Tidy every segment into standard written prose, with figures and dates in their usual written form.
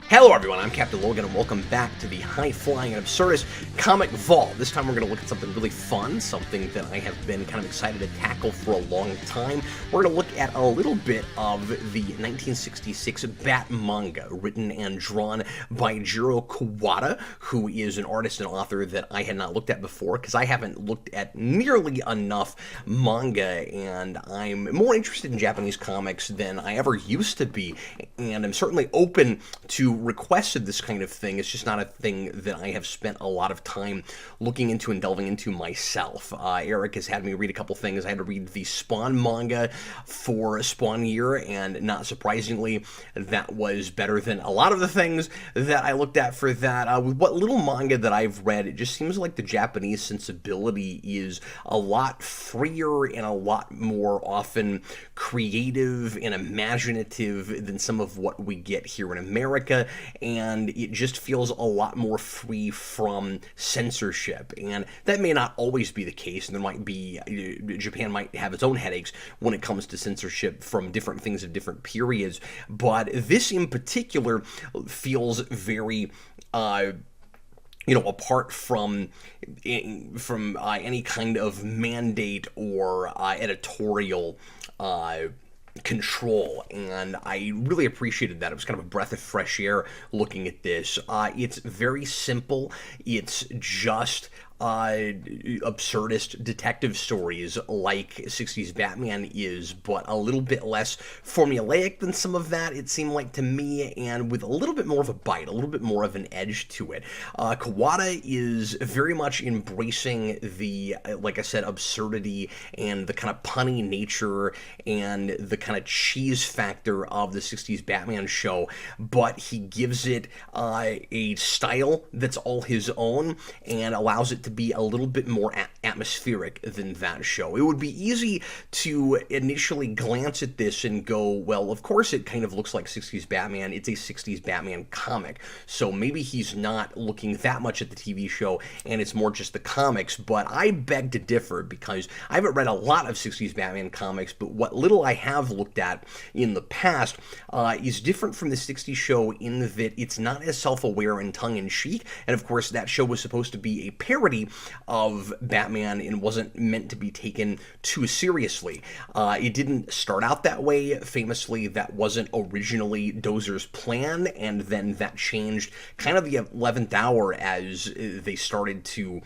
Hello everyone, I'm Captain Logan and welcome back to the High-Flying and Absurdist Comic Vault. This time we're going to look at something really fun, something that I have been kind of excited to tackle for a long time. We're going to look at a little bit of the 1966 Batmanga, written and drawn by Jiro Kawada, who is an artist and author that I had not looked at before, because I haven't looked at nearly enough manga, and I'm more interested in Japanese comics than I ever used to be, and I'm certainly open to requests of this kind of thing. It's just not a thing that I have spent a lot of time looking into and delving into myself. Eric has had me read a couple things. I had to read the Spawn manga for Spawn Year, and not surprisingly, that was better than a lot of the things that I looked at for that. With what little manga that I've read, it just seems like the Japanese sensibility is a lot freer and a lot more often creative and imaginative than some of what we get here in America. And it just feels a lot more free from censorship, and that may not always be the case, and there might be, Japan might have its own headaches when it comes to censorship from different things of different periods, but this in particular feels very apart from any kind of mandate or editorial control, and I really appreciated that. It was kind of a breath of fresh air looking at this. It's very simple. It's just absurdist detective stories like 60s Batman is, but a little bit less formulaic than some of that, it seemed like to me, and with a little bit more of a bite, a little bit more of an edge to it. Kawada is very much embracing the, like I said, absurdity and the kind of punny nature and the kind of cheese factor of the 60s Batman show, but he gives it a style that's all his own and allows it to be a little bit more atmospheric than that show. It would be easy to initially glance at this and go, well, of course it kind of looks like 60s Batman. It's a 60s Batman comic, so maybe he's not looking that much at the TV show and it's more just the comics, but I beg to differ because I haven't read a lot of 60s Batman comics, but what little I have looked at in the past is different from the 60s show in that it's not as self-aware and tongue-in-cheek, and of course that show was supposed to be a parody of Batman and wasn't meant to be taken too seriously. It didn't start out that way. Famously, that wasn't originally Dozer's plan, and then that changed kind of the 11th hour as they started to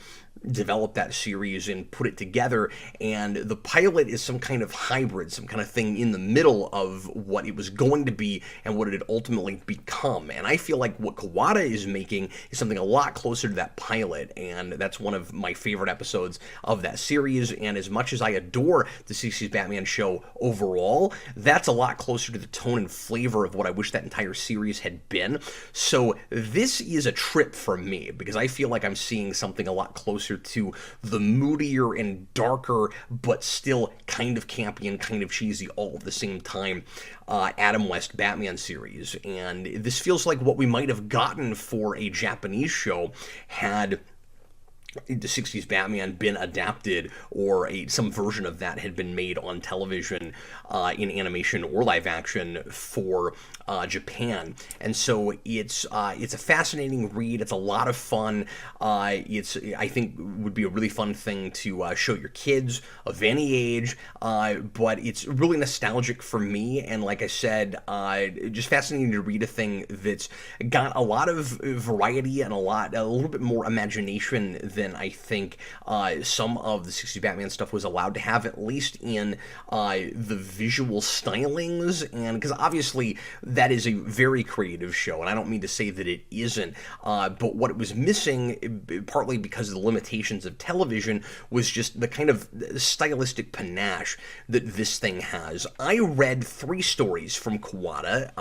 develop that series and put it together, and the pilot is some kind of hybrid, some kind of thing in the middle of what it was going to be and what it had ultimately become, and I feel like what Kawada is making is something a lot closer to that pilot, and that's one of my favorite episodes of that series, and as much as I adore the 60s Batman show overall, that's a lot closer to the tone and flavor of what I wish that entire series had been. So this is a trip for me, because I feel like I'm seeing something a lot closer to the moodier and darker, but still kind of campy and kind of cheesy all at the same time, Adam West Batman series. And this feels like what we might have gotten for a Japanese show had the 60s Batman been adapted, or some version of that had been made on television in animation or live action for Japan. And so it's a fascinating read. It's a lot of fun. I think would be a really fun thing to show your kids of any age, but it's really nostalgic for me, and like I said, just fascinating to read a thing that's got a lot of variety and a little bit more imagination than I think some of the 60s Batman stuff was allowed to have, at least in the visual stylings, and because obviously that is a very creative show, and I don't mean to say that it isn't, but what it was missing, partly because of the limitations of television, was just the kind of stylistic panache that this thing has. I read 3 stories from Kawada.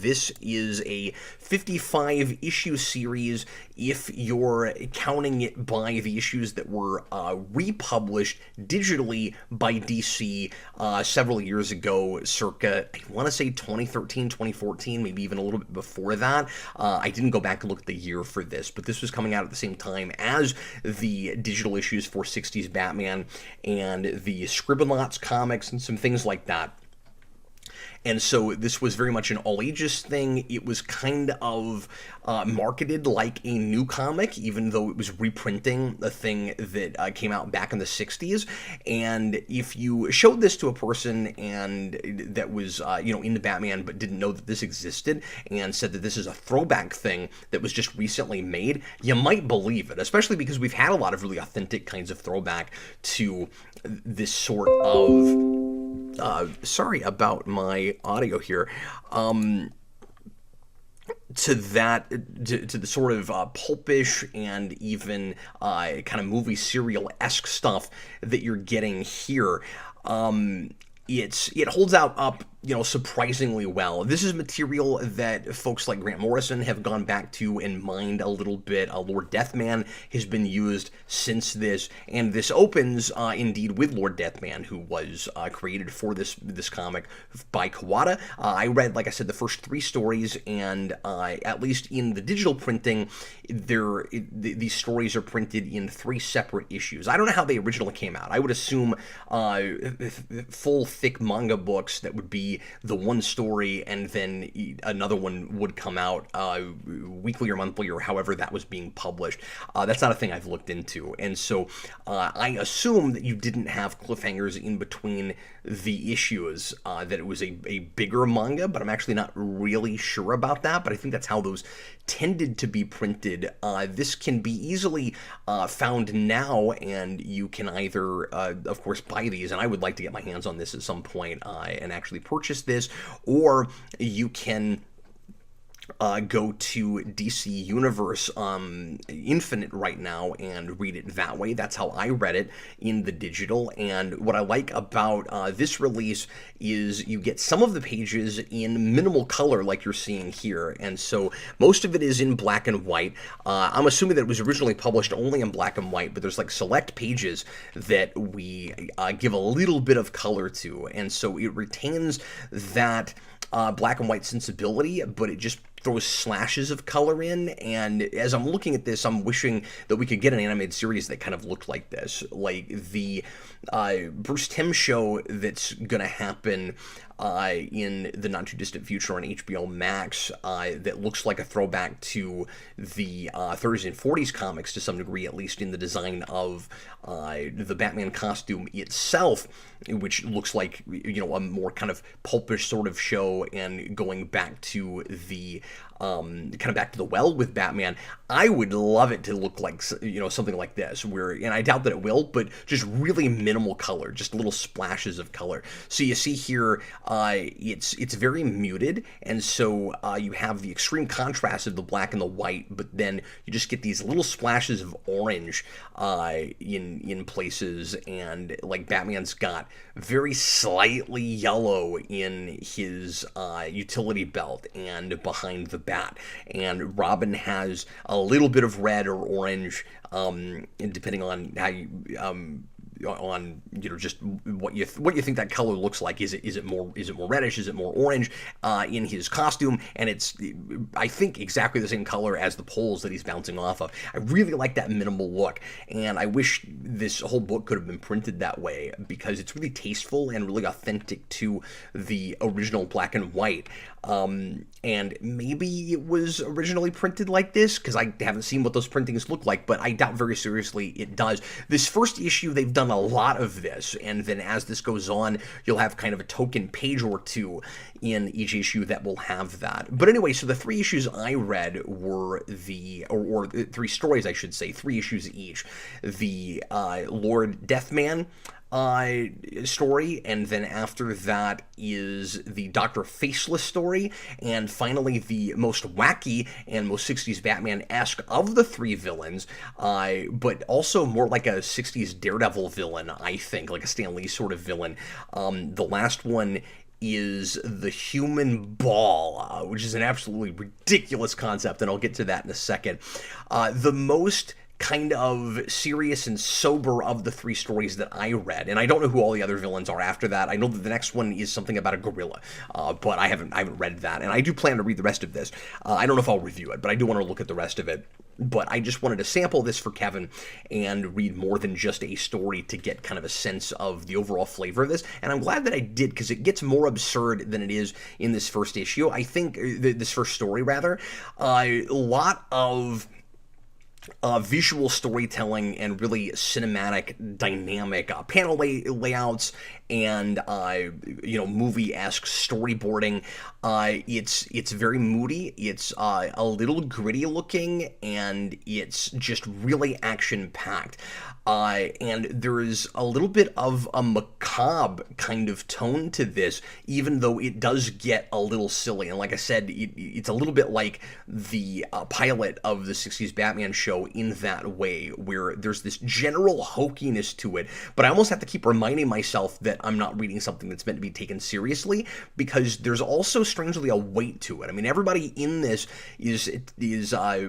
This is a 55-issue series if you're counting it by the issues that were republished digitally by DC several years ago, circa, I want to say 2013, 2014, maybe even a little bit before that. I didn't go back and look at the year for this, but this was coming out at the same time as the digital issues for 60s Batman and the Scribblenauts comics and some things like that. And so this was very much an all ages thing. It was kind of marketed like a new comic, even though it was reprinting a thing that came out back in the 60s. And if you showed this to a person and that was, into Batman but didn't know that this existed and said that this is a throwback thing that was just recently made, you might believe it, especially because we've had a lot of really authentic kinds of throwback to this sort of sorry about my audio here. To the sort of pulpish and even kind of movie serial-esque stuff that you're getting here. It holds out up, surprisingly well. This is material that folks like Grant Morrison have gone back to and mined a little bit. Lord Deathman has been used since this, and this opens indeed with Lord Deathman, who was created for this comic by Kawada. I read, like I said, the first 3 stories, and at least in the digital printing, these stories are printed in 3 separate issues. I don't know how they originally came out. I would assume full thick manga books that would be the one story, and then another one would come out weekly or monthly or however that was being published. That's not a thing I've looked into, and so I assume that you didn't have cliffhangers in between the issues, that it was a bigger manga, but I'm actually not really sure about that, but I think that's how those tended to be printed. This can be easily found now, and you can either, of course, buy these, and I would like to get my hands on this at some point and actually purchase this, or you can go to DC Universe Infinite right now and read it that way. That's how I read it in the digital. And what I like about this release is you get some of the pages in minimal color like you're seeing here. And so most of it is in black and white. I'm assuming that it was originally published only in black and white, but there's like select pages that we give a little bit of color to. And so it retains that black and white sensibility, but it just throws slashes of color in. And as I'm looking at this, I'm wishing that we could get an animated series that kind of looked like this, like the Bruce Timm show that's going to happen in the not too distant future on HBO Max, that looks like a throwback to the 30s and 40s comics to some degree, at least in the design of the Batman costume itself, which looks like, a more kind of pulpish sort of show, and going back to the kind of back to the well with Batman. I would love it to look like, something like this, where, and I doubt that it will, but just really minimal color, just little splashes of color. So you see here, it's very muted, and so you have the extreme contrast of the black and the white, but then you just get these little splashes of orange in places, and like Batman's got very slightly yellow in his utility belt and behind the bat, and Robin has a little bit of red or orange, depending on how you just what you think that color looks like. Is it more reddish? Is it more orange in his costume? And it's, I think, exactly the same color as the poles that he's bouncing off of. I really like that minimal look, and I wish this whole book could have been printed that way, because it's really tasteful and really authentic to the original black and white. And maybe it was originally printed like this, because I haven't seen what those printings look like, but I doubt very seriously it does. This first issue, they've done a lot of this, and then as this goes on, you'll have kind of a token page or two in each issue that will have that. But anyway, so the 3 issues I read were or 3 stories, I should say, 3 issues each. The Lord Deathman story, and then after that is the Dr. Faceless story, and finally the most wacky and most 60s Batman-esque of the 3 villains, but also more like a 60s Daredevil villain, I think, like a Stan Lee sort of villain. The last one is the human ball, which is an absolutely ridiculous concept, and I'll get to that in a second. The most kind of serious and sober of the three stories that I read. And I don't know who all the other villains are after that. I know that the next one is something about a gorilla, but I haven't read that. And I do plan to read the rest of this. I don't know if I'll review it, but I do want to look at the rest of it. But I just wanted to sample this for Kevin and read more than just a story to get kind of a sense of the overall flavor of this. And I'm glad that I did, because it gets more absurd than it is in this first issue. I think, this first story, rather. A lot of visual storytelling and really cinematic, dynamic panel layouts and movie-esque storyboarding. It's very moody. It's a little gritty looking, and it's just really action-packed. And there is a little bit of a macabre kind of tone to this, even though it does get a little silly. And like I said, it's a little bit like the pilot of the 60s Batman show in that way, where there's this general hokiness to it, but I almost have to keep reminding myself that I'm not reading something that's meant to be taken seriously, because there's also strangely a weight to it. I mean, everybody in this is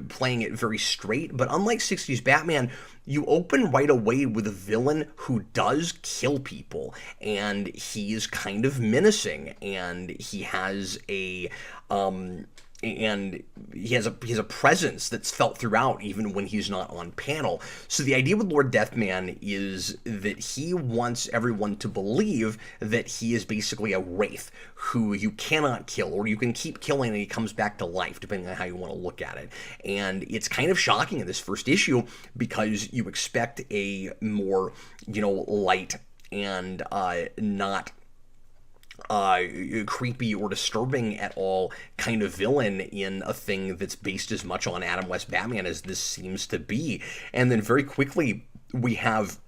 playing it very straight, but unlike 60s Batman, you open right away with a villain who does kill people, and he is kind of menacing, and he has a presence that's felt throughout, even when he's not on panel. So the idea with Lord Deathman is that he wants everyone to believe that he is basically a wraith who you cannot kill, or you can keep killing and he comes back to life, depending on how you want to look at it. And it's kind of shocking in this first issue, because you expect a more, light and not creepy or disturbing at all kind of villain in a thing that's based as much on Adam West Batman as this seems to be. And then very quickly we have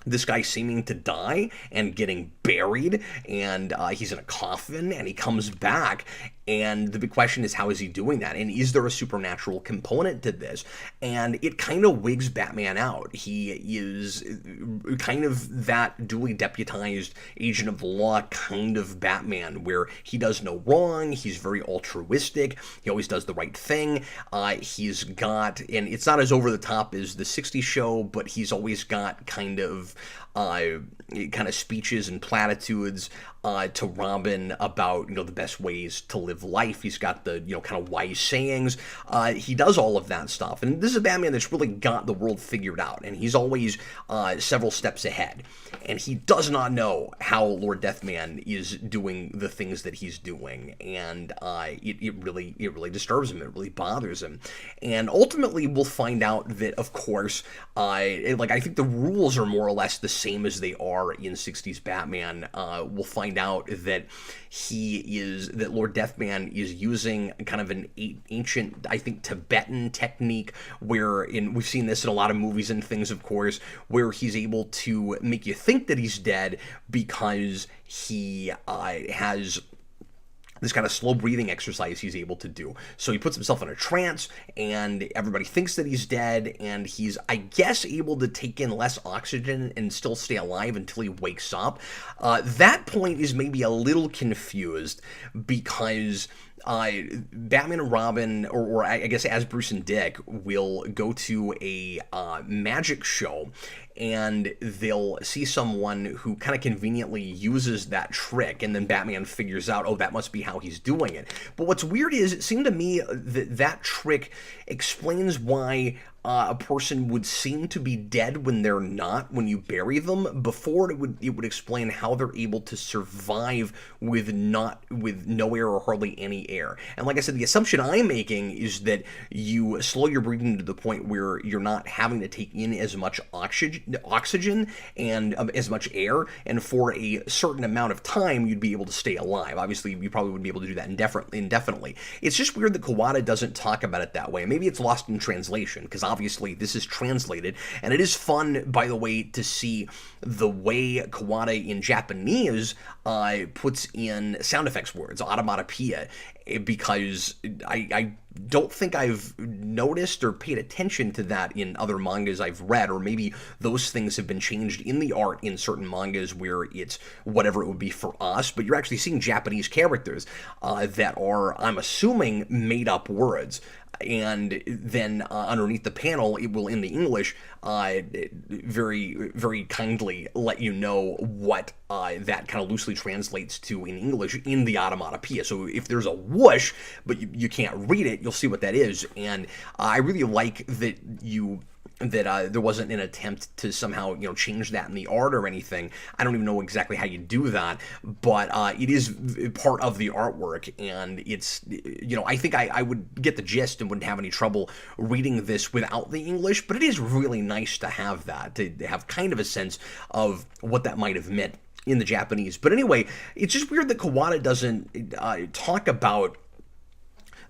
this guy seeming to die and getting buried, and he's in a coffin, and he comes back, and the big question is, how is he doing that? And is there a supernatural component to this? And it kind of wigs Batman out. He is kind of that duly deputized agent of the law kind of Batman, where he does no wrong, he's very altruistic, he always does the right thing. He's got, and it's not as over the top as the 60s show, but he's always got kind of speeches and platitudes to Robin about, the best ways to live life. He's got the, kind of wise sayings. He does all of that stuff. And this is a Batman that's really got the world figured out. And he's always several steps ahead. And he does not know how Lord Deathman is doing the things that he's doing. And it really disturbs him. It really bothers him. And ultimately, we'll find out that, of course, I think the rules are more or less the same as they are in 60s Batman. We'll find out that Lord Deathman is using kind of an ancient, I think, Tibetan technique, where we've seen this in a lot of movies and things, of course, where he's able to make you think that he's dead because he has this kind of slow breathing exercise he's able to do. So he puts himself in a trance, and everybody thinks that he's dead, and he's, I guess, able to take in less oxygen and still stay alive until he wakes up. That point is maybe a little confused, because Batman and Robin, or I guess as Bruce and Dick, will go to a magic show, and they'll see someone who kind of conveniently uses that trick, and then Batman figures out, oh, that must be how he's doing it. But what's weird is, it seemed to me that that trick explains why a person would seem to be dead when they're not, when you bury them. Before, it would explain how they're able to survive with no air or hardly any air. And like I said, the assumption I'm making is that you slow your breathing to the point where you're not having to take in as much oxygen and as much air, and for a certain amount of time you'd be able to stay alive. Obviously, you probably wouldn't be able to do that indefinitely. It's just weird that Kawada doesn't talk about it that way. Maybe it's lost in translation, because obviously this is translated, and it is fun, by the way, to see the way Kawada in Japanese puts in sound effects words, automatopoeia, because I don't think I've noticed or paid attention to that in other mangas I've read, or maybe those things have been changed in the art in certain mangas where it's whatever it would be for us, but you're actually seeing Japanese characters that are, I'm assuming, made-up words. and then underneath the panel, it will, in the English, very, very kindly let you know what that kind of loosely translates to in English in the automatopoeia. So if there's a whoosh, but you can't read it, you'll see what that is. And I really like that there wasn't an attempt to somehow, change that in the art or anything. I don't even know exactly how you do that, but it is part of the artwork, and it's, I think I would get the gist and wouldn't have any trouble reading this without the English, but it is really nice to have that, to have kind of a sense of what that might have meant in the Japanese. But anyway, it's just weird that Kawada doesn't talk about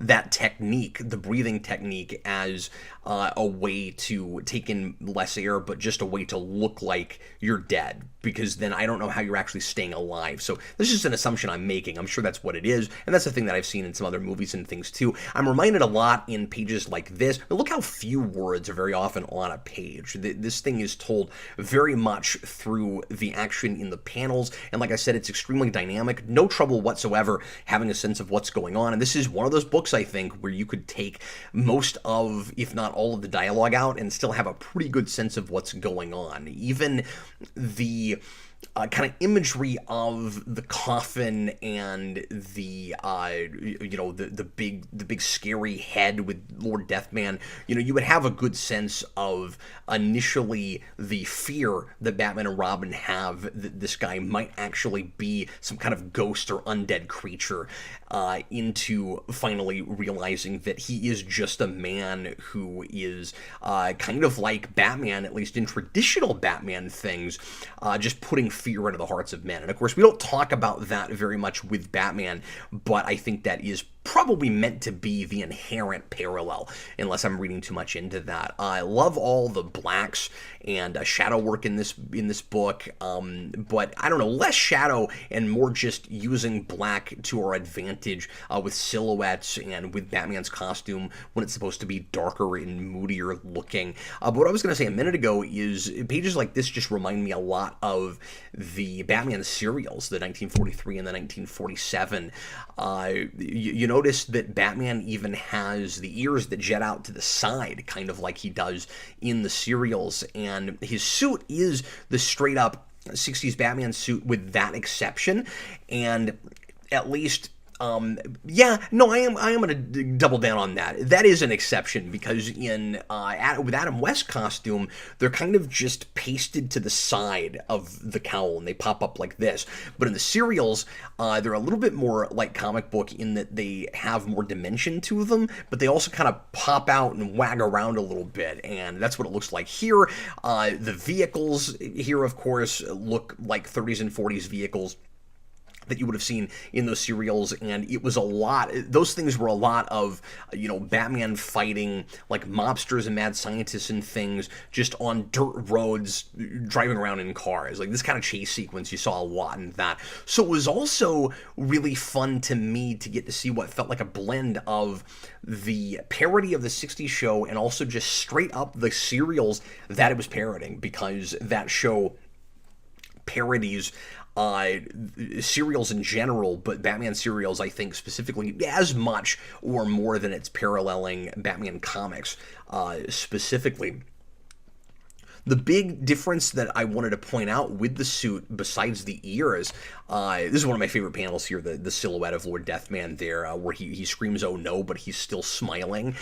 that technique, the breathing technique, as a way to take in less air, but just a way to look like you're dead, because then I don't know how you're actually staying alive. So this is just an assumption I'm making. I'm sure that's what it is, and that's the thing that I've seen in some other movies and things too. I'm reminded a lot in pages like this. Look how few words are very often on a page. This thing is told very much through the action in the panels, and like I said, it's extremely dynamic. No trouble whatsoever having a sense of what's going on, and this is one of those books, I think, where you could take most of, if not all of the dialogue out and still have a pretty good sense of what's going on. Even the kind of imagery of the coffin and the the big scary head with Lord Deathman, you would have a good sense of initially the fear that Batman and Robin have that this guy might actually be some kind of ghost or undead creature, into finally realizing that he is just a man who is kind of like Batman, at least in traditional Batman things, just putting fear into the hearts of men. And of course, we don't talk about that very much with Batman, but I think that is probably meant to be the inherent parallel, unless I'm reading too much into that. I love all the blacks and shadow work in this book, but I don't know, less shadow and more just using black to our advantage with silhouettes and with Batman's costume when it's supposed to be darker and moodier looking. But what I was going to say a minute ago is pages like this just remind me a lot of the Batman serials, the 1943 and the 1947. You notice that Batman even has the ears that jet out to the side, kind of like he does in the serials, and his suit is the straight up 60s Batman suit with that exception, and at least I am going to double down on that. That is an exception, because with Adam West's costume, they're kind of just pasted to the side of the cowl, and they pop up like this. But in the serials, they're a little bit more like comic book in that they have more dimension to them, but they also kind of pop out and wag around a little bit, and that's what it looks like here. The vehicles here, of course, look like 30s and 40s vehicles that you would have seen in those serials, and it was a lot, those things were a lot of, Batman fighting like mobsters and mad scientists and things just on dirt roads, driving around in cars. Like this kind of chase sequence, you saw a lot in that. So it was also really fun to me to get to see what felt like a blend of the parody of the 60s show and also just straight up the serials that it was parodying, because that show parodies serials in general, but Batman serials, I think, specifically as much or more than it's paralleling Batman comics specifically. The big difference that I wanted to point out with the suit, besides the ears, this is one of my favorite panels here, the silhouette of Lord Deathman there, where he screams, "Oh no," but he's still smiling.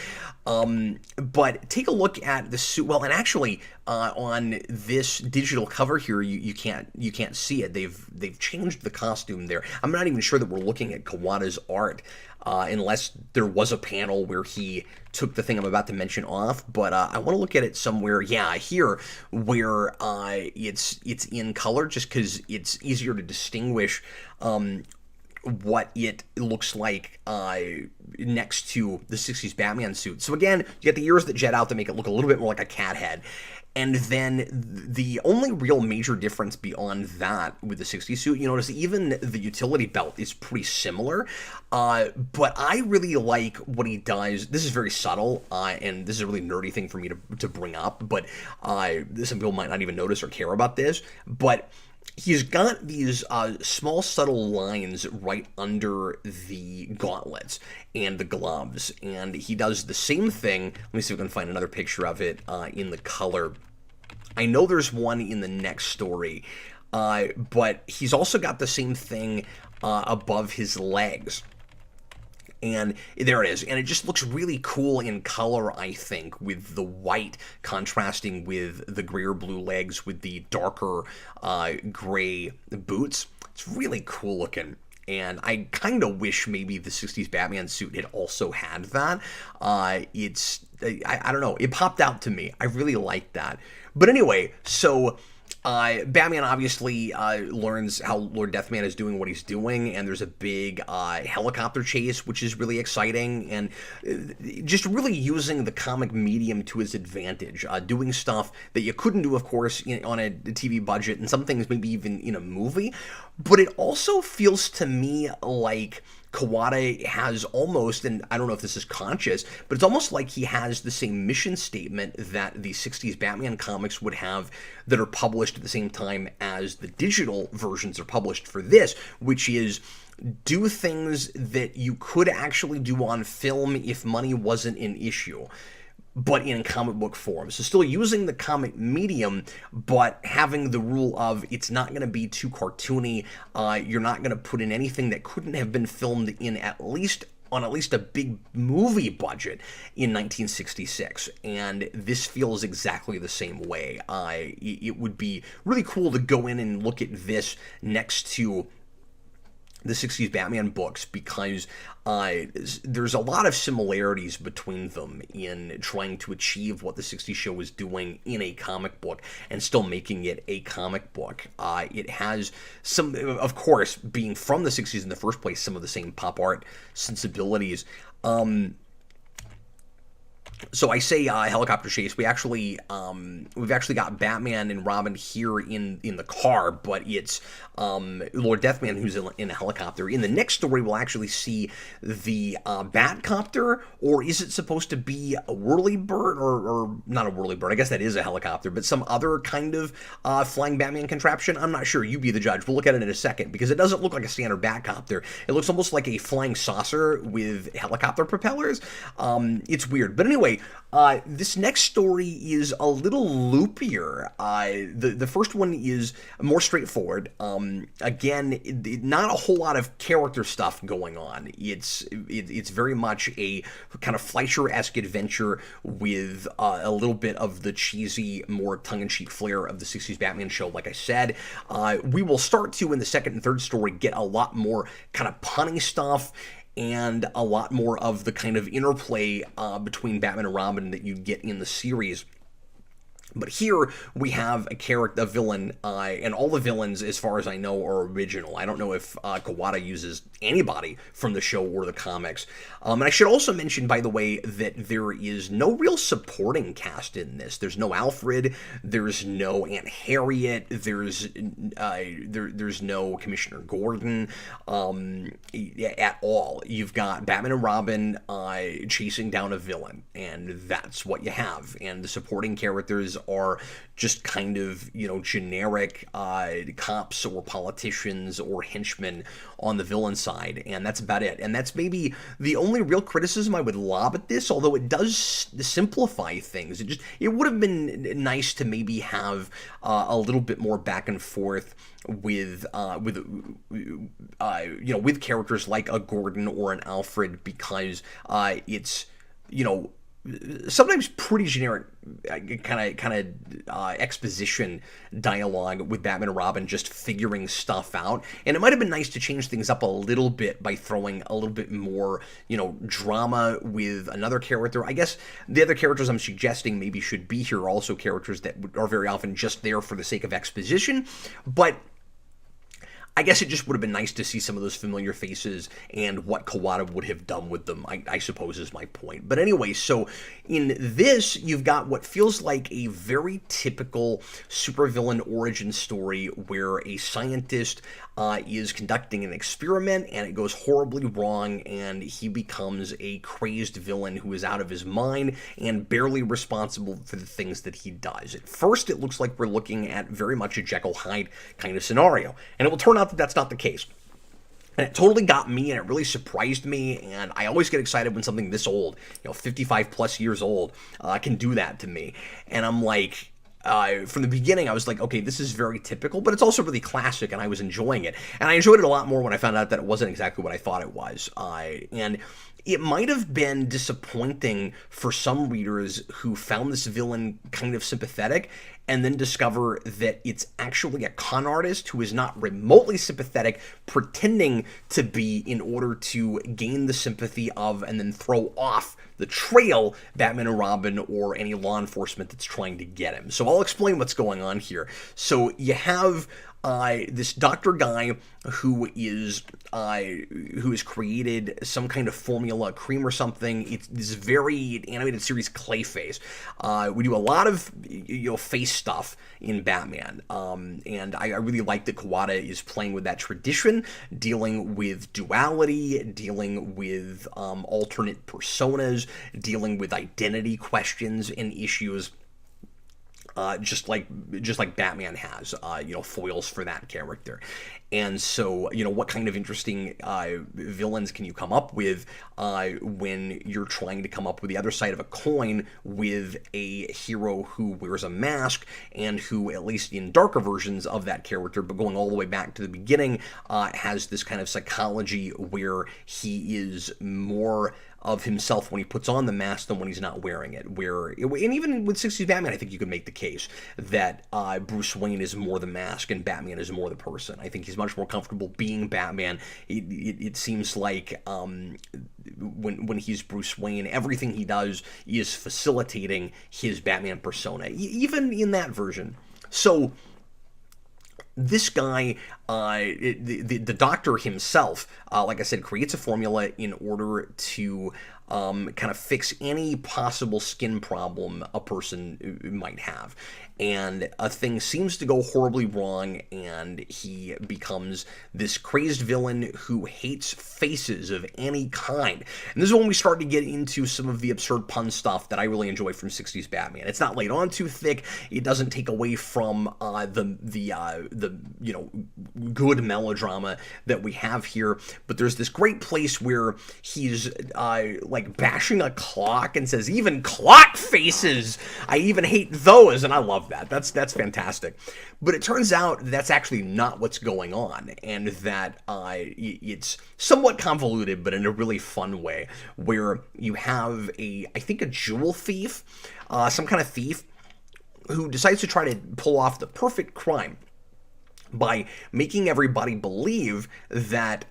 But take a look at the suit. Well, and actually, on this digital cover here, you can't see it. They've changed the costume there. I'm not even sure that we're looking at Kawada's art, unless there was a panel where he took the thing I'm about to mention off, but I want to look at it somewhere, here, where it's in color, just because it's easier to distinguish what it looks like next to the 60s Batman suit. So again, you get the ears that jet out to make it look a little bit more like a cat head. And then the only real major difference beyond that with the 60s suit, you notice even the utility belt is pretty similar. But I really like what he does. This is very subtle, and this is a really nerdy thing for me to bring up. But some people might not even notice or care about this. But he's got these small subtle lines right under the gauntlets and the gloves, and he does the same thing. Let me see if I can find another picture of it in the color. I know there's one in the next story, but he's also got the same thing above his legs. And there it is. And it just looks really cool in color, I think, with the white contrasting with the grayer blue legs with the darker gray boots. It's really cool looking. And I kind of wish maybe the 60s Batman suit had also had that. I don't know. It popped out to me. I really liked that. But anyway, so Batman obviously learns how Lord Deathman is doing what he's doing, and there's a big helicopter chase, which is really exciting, and just really using the comic medium to his advantage, doing stuff that you couldn't do, of course, on a TV budget, and some things maybe even in a movie. But it also feels to me like Kawada has almost, and I don't know if this is conscious, but it's almost like he has the same mission statement that the 60s Batman comics would have that are published at the same time as the digital versions are published for this, which is do things that you could actually do on film if money wasn't an issue, but in comic book form. So still using the comic medium, but having the rule of it's not going to be too cartoony. You're not going to put in anything that couldn't have been filmed in at least a big movie budget in 1966, and this feels exactly the same way. It would be really cool to go in and look at this next to the 60s Batman books, because there's a lot of similarities between them in trying to achieve what the 60s show was doing in a comic book and still making it a comic book. It has some, of course, being from the 60s in the first place, some of the same pop art sensibilities. So I say helicopter chase. We've actually got Batman and Robin here in the car, but it's Lord Deathman who's in a helicopter. In the next story, we'll actually see the Batcopter, or is it supposed to be a whirlybird, or not a whirlybird? I guess that is a helicopter, but some other kind of flying Batman contraption. I'm not sure. You be the judge. We'll look at it in a second, because it doesn't look like a standard Batcopter. It looks almost like a flying saucer with helicopter propellers. It's weird, but anyway. This next story is a little loopier. The first one is more straightforward. Again, not a whole lot of character stuff going on. It's very much a kind of Fleischer-esque adventure with a little bit of the cheesy, more tongue-in-cheek flair of the 60s Batman show, like I said. We will start to, in the second and third story, get a lot more kind of punny stuff, and a lot more of the kind of interplay between Batman and Robin that you get in the series. But here we have a villain, and all the villains, as far as I know, are original. I don't know if Kawada uses anybody from the show or the comics. And I should also mention, by the way, that there is no real supporting cast in this. There's no Alfred, there's no Aunt Harriet, there's no Commissioner Gordon at all. You've got Batman and Robin chasing down a villain, and that's what you have. And the supporting characters are just kind of, generic cops or politicians or henchmen on the villain side, and that's about it. And that's maybe the only real criticism I would lob at this, although it does simplify things. It would have been nice to maybe have a little bit more back and forth with characters like a Gordon or an Alfred, because it's sometimes pretty generic kind of exposition dialogue with Batman and Robin just figuring stuff out. And it might have been nice to change things up a little bit by throwing a little bit more, drama with another character. I guess the other characters I'm suggesting maybe should be here are also characters that are very often just there for the sake of exposition, but I guess it just would have been nice to see some of those familiar faces and what Kawada would have done with them, I suppose is my point. But anyway, so in this, you've got what feels like a very typical supervillain origin story where a scientist is conducting an experiment, and it goes horribly wrong, and he becomes a crazed villain who is out of his mind and barely responsible for the things that he does. At first, it looks like we're looking at very much a Jekyll Hyde kind of scenario, and it will turn out that that's not the case. And it totally got me, and it really surprised me, and I always get excited when something this old, 55 plus years old, can do that to me. And I'm like, from the beginning, I was like, okay, this is very typical, but it's also really classic, and I was enjoying it. And I enjoyed it a lot more when I found out that it wasn't exactly what I thought it was. And it might have been disappointing for some readers who found this villain kind of sympathetic and then discover that it's actually a con artist who is not remotely sympathetic, pretending to be in order to gain the sympathy of and then throw off the trail Batman and Robin or any law enforcement that's trying to get him. So I'll explain what's going on here. So you have this doctor guy who has created some kind of formula, cream or something. It's this very animated series Clayface. We do a lot of face stuff in Batman, and I really like that Kawada is playing with that tradition, dealing with duality, dealing with alternate personas, dealing with identity questions and issues. Just like Batman has, foils for that character. And so, what kind of interesting villains can you come up with when you're trying to come up with the other side of a coin with a hero who wears a mask and who, at least in darker versions of that character, but going all the way back to the beginning, has this kind of psychology where he is more of himself when he puts on the mask than when he's not wearing it. And even with 60s Batman, I think you could make the case that Bruce Wayne is more the mask and Batman is more the person. I think he's much more comfortable being Batman. It seems like when he's Bruce Wayne, everything he does is facilitating his Batman persona, even in that version. So this guy, the doctor himself, like I said, creates a formula in order to kind of fix any possible skin problem a person might have. And a thing seems to go horribly wrong, and he becomes this crazed villain who hates faces of any kind. And this is when we start to get into some of the absurd pun stuff that I really enjoy from 60s Batman. It's not laid on too thick. It doesn't take away from the good melodrama that we have here. But there's this great place where he's like bashing a clock and says, "Even clock faces, I even hate those," and I love that. That's fantastic. But it turns out that's actually not what's going on, and that it's somewhat convoluted, but in a really fun way, where you have I think a jewel thief, some kind of thief, who decides to try to pull off the perfect crime by making everybody believe that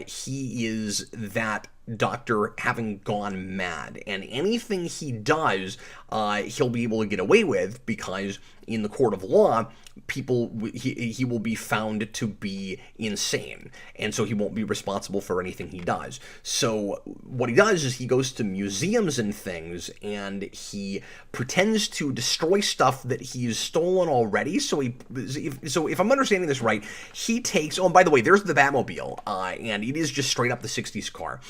he is that doctor having gone mad, and anything he does he'll be able to get away with, because in the court of law he will be found to be insane, and so he won't be responsible for anything he does. So what he does is he goes to museums and things, and he pretends to destroy stuff that he's stolen already. So if I'm understanding this right, he takes, oh, and by the way, there's the Batmobile, and it is just straight up the 60s car.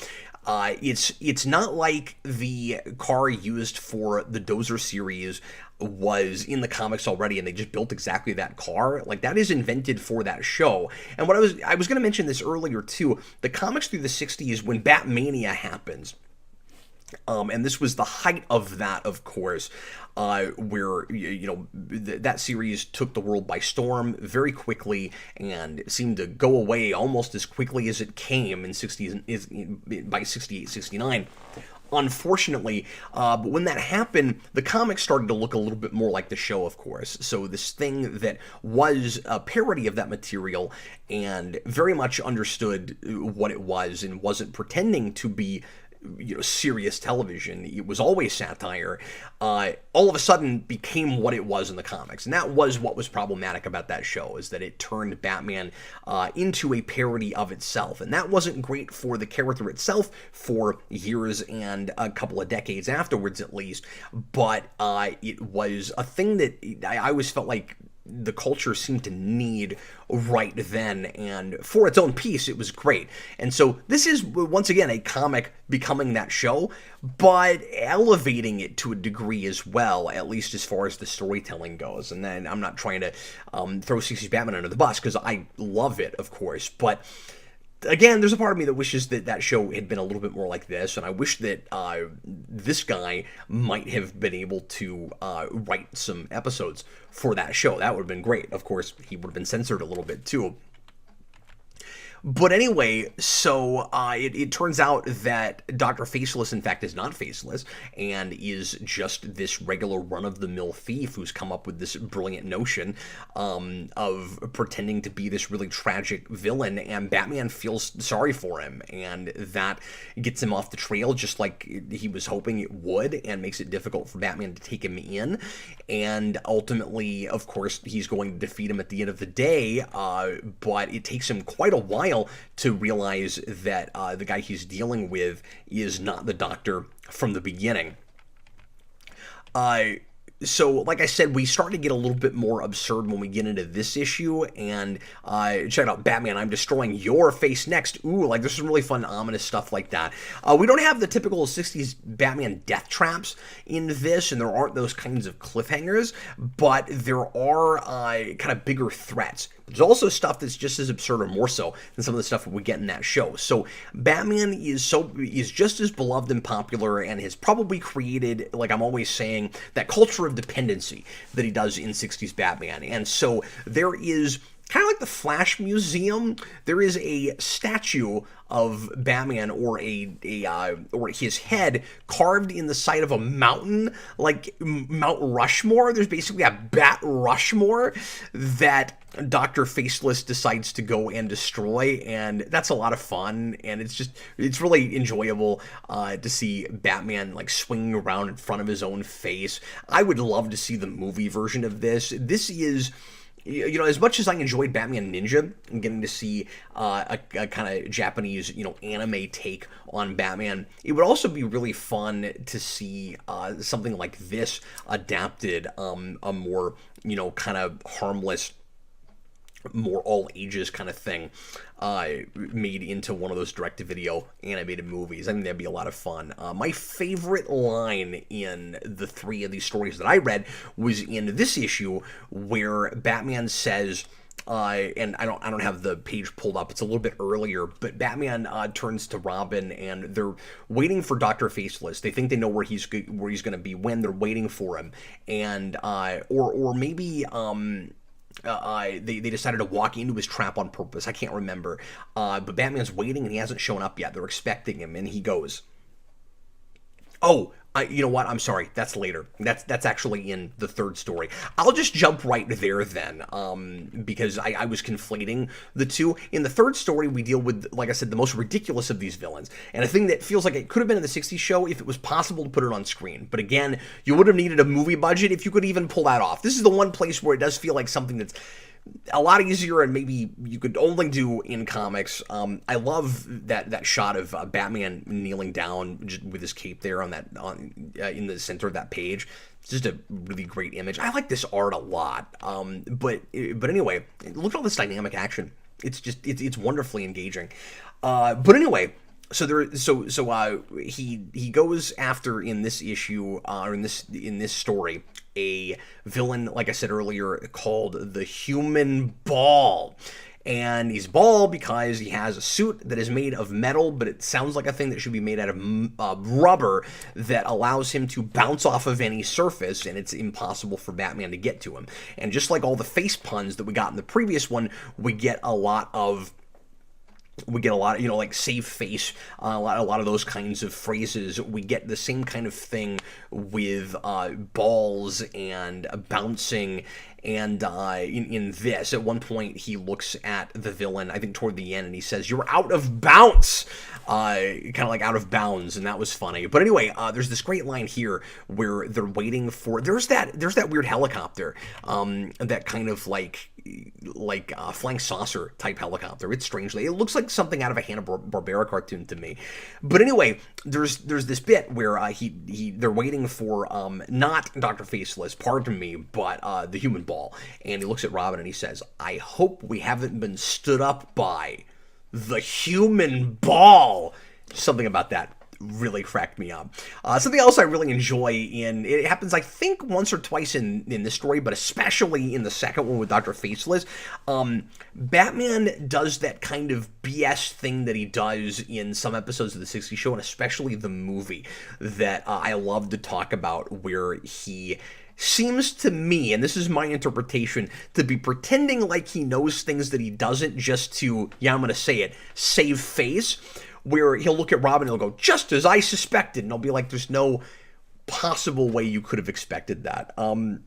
It's not like the car used for the Dozer series was in the comics already and they just built exactly that car. Like, that is invented for that show. And what I was going to mention this earlier too, the comics through the 60s, when Batmania happens, and this was the height of that, of course, where that series took the world by storm very quickly and seemed to go away almost as quickly as it came by 68, 69. Unfortunately, but when that happened, the comics started to look a little bit more like the show, of course. So this thing that was a parody of that material and very much understood what it was and wasn't pretending to be serious television, it was always satire, all of a sudden became what it was in the comics. And that was what was problematic about that show, is that it turned Batman into a parody of itself. And that wasn't great for the character itself for years and a couple of decades afterwards, at least. But it was a thing that I always felt like the culture seemed to need right then, and for its own piece, it was great. And so this is, once again, a comic becoming that show, but elevating it to a degree as well, at least as far as the storytelling goes. And then I'm not trying to throw 60s Batman under the bus, because I love it, of course, but again, there's a part of me that wishes that that show had been a little bit more like this, and I wish that this guy might have been able to write some episodes for that show. That would have been great. Of course, he would have been censored a little bit too. But anyway, so it turns out that Dr. Faceless, in fact, is not faceless and is just this regular run-of-the-mill thief who's come up with this brilliant notion of pretending to be this really tragic villain, and Batman feels sorry for him, and that gets him off the trail just like he was hoping it would, and makes it difficult for Batman to take him in. And ultimately, of course, he's going to defeat him at the end of the day, but it takes him quite a while to realize that the guy he's dealing with is not the Doctor from the beginning. So, like I said, we start to get a little bit more absurd when we get into this issue, and check it out, Batman, I'm destroying your face next. Ooh, like, there's some really fun, ominous stuff like that. We don't have the typical 60s Batman death traps in this, and there aren't those kinds of cliffhangers, but there are kind of bigger threats. There's also stuff that's just as absurd or more so than some of the stuff we get in that show. So Batman is just as beloved and popular, and has probably created, like I'm always saying, that culture of dependency that he does in 60s Batman. And so there is, kind of like the Flash Museum, there is a statue of Batman, or or his head carved in the side of a mountain, like Mount Rushmore. There's basically a Bat Rushmore that Dr. Faceless decides to go and destroy, and that's a lot of fun, and it's really enjoyable to see Batman like swinging around in front of his own face. I would love to see the movie version of this. This is, you know, as much as I enjoyed Batman Ninja and getting to see a kind of Japanese, you know, anime take on Batman, it would also be really fun to see something like this adapted, a more, you know, kind of harmless, more all ages kind of thing, made into one of those direct-to-video animated movies. I think that'd be a lot of fun. My favorite line in the three of these stories that I read was in this issue, where Batman says, and I don't have the page pulled up, it's a little bit earlier, but Batman turns to Robin, and they're waiting for Dr. Faceless. They think they know where he's going to be when they're waiting for him, and or maybe they decided to walk into his trap on purpose. I can't remember. But Batman's waiting, and he hasn't shown up yet. They're expecting him, and he goes, "Oh, you know what? I'm sorry. That's later. That's actually in the third story." I'll just jump right there then, because I was conflating the two. In the third story, we deal with, like I said, the most ridiculous of these villains, and a thing that feels like it could have been in the 60s show if it was possible to put it on screen. But again, you would have needed a movie budget if you could even pull that off. This is the one place where it does feel like something that's a lot easier, and maybe you could only do in comics. I love that shot of Batman kneeling down just with his cape there on in the center of that page. It's just a really great image. I like this art a lot. But anyway, look at all this dynamic action. It's wonderfully engaging. But anyway. He goes after, in this issue, or in this story, a villain, like I said earlier, called the Human Ball. And he's bald because he has a suit that is made of metal, but it sounds like a thing that should be made out of rubber that allows him to bounce off of any surface, and it's impossible for Batman to get to him. And just like all the face puns that we got in the previous one, we get a lot of, you know, like save face, a lot of those kinds of phrases. We get the same kind of thing with balls and bouncing. And in this, at one point, he looks at the villain, I think toward the end, and he says, "You're out of bounds!" Kind of like out of bounds, and that was funny. But anyway, there's this great line here where they're waiting for, there's that weird helicopter, that kind of like flying saucer type helicopter. It looks like something out of a Hanna-Barbera cartoon to me. But anyway, there's this bit where they're waiting for not Dr. Faceless, pardon me, but the Human Ball. ball. And he looks at Robin and he says, I hope we haven't been stood up by the human ball. Something about that really cracked me up. Something else I really enjoy it happens, I think, once or twice in this story, but especially in the second one with Dr. Faceless. Batman does that kind of BS thing that he does in some episodes of the 60s show, and especially the movie, that I love to talk about, where he seems to me, and this is my interpretation, to be pretending like he knows things that he doesn't, just to, I'm going to say it, save face, where he'll look at Robin and he'll go, just as I suspected, and I'll be like, there's no possible way you could have expected that. And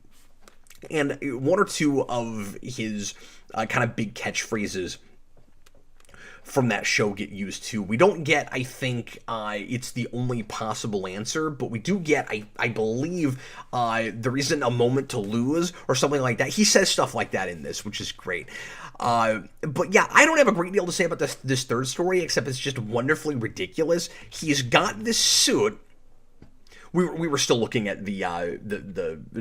one or two of his kind of big catchphrases from that show get used too. We don't get, I think, it's the only possible answer, but we do get, I believe, there isn't a moment to lose, or something like that. He says stuff like that in this, which is great. But yeah, I don't have a great deal to say about this third story, except it's just wonderfully ridiculous. He's got this suit. We were still looking at the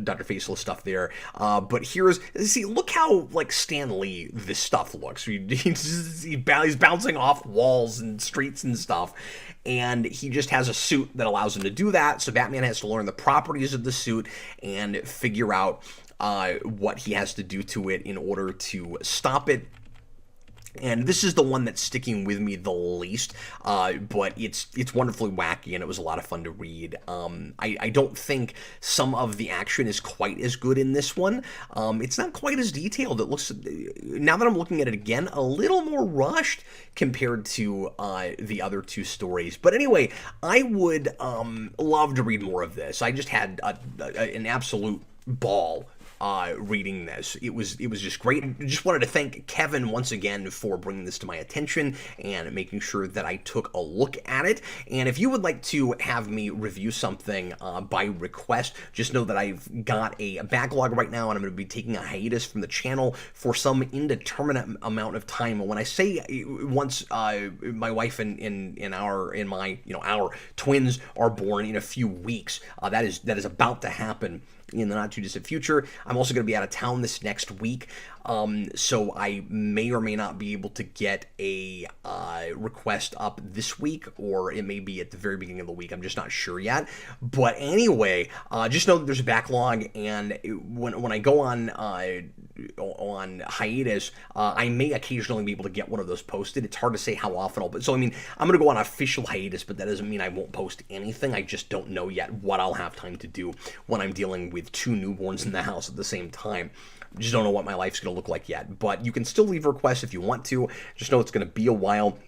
Dr. Faceless stuff there, but look how like Stan Lee this stuff looks. He's bouncing off walls and streets and stuff, and he just has a suit that allows him to do that. So Batman has to learn the properties of the suit and figure out what he has to do to it in order to stop it. And this is the one that's sticking with me the least, but it's wonderfully wacky, and it was a lot of fun to read. I don't think some of the action is quite as good in this one. It's not quite as detailed. It looks, now that I'm looking at it again, a little more rushed compared to the other two stories. But anyway, I would love to read more of this. I just had an absolute ball reading this. It was just great. Just wanted to thank Kevin once again for bringing this to my attention and making sure that I took a look at it. And if you would like to have me review something by request, just know that I've got a backlog right now, and I'm going to be taking a hiatus from the channel for some indeterminate amount of time. And when I say once my wife and our twins are born in a few weeks, that is about to happen in the not too distant future. I'm also going to be out of town this next week, so I may or may not be able to get a request up this week, or it may be at the very beginning of the week. I'm just not sure yet. But anyway, just know that there's a backlog, and when I go on hiatus, I may occasionally be able to get one of those posted. It's hard to say how often so I mean, I'm going to go on official hiatus, but that doesn't mean I won't post anything. I just don't know yet what I'll have time to do when I'm dealing with two newborns in the house at the same time. Just don't know what my life's going to look like yet, but you can still leave requests if you want to. Just know it's going to be a while.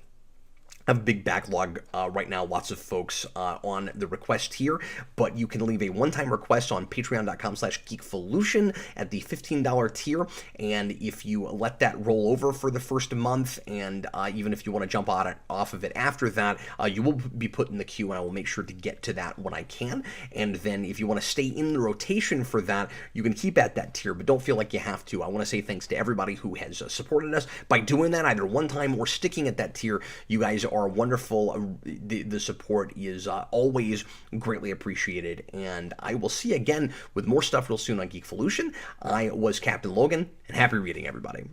I have a big backlog right now, lots of folks on the request here, but you can leave a one-time request on patreon.com/geekvolution at the $15 tier, and if you let that roll over for the first month, and even if you want to jump off of it after that, you will be put in the queue, and I will make sure to get to that when I can. And then if you want to stay in the rotation for that, you can keep at that tier, but don't feel like you have to. I want to say thanks to everybody who has supported us by doing that, either one time or sticking at that tier. You guys are wonderful. The support is always greatly appreciated, and I will see you again with more stuff real soon on Geekvolution. I was Captain Logan, and happy reading, everybody.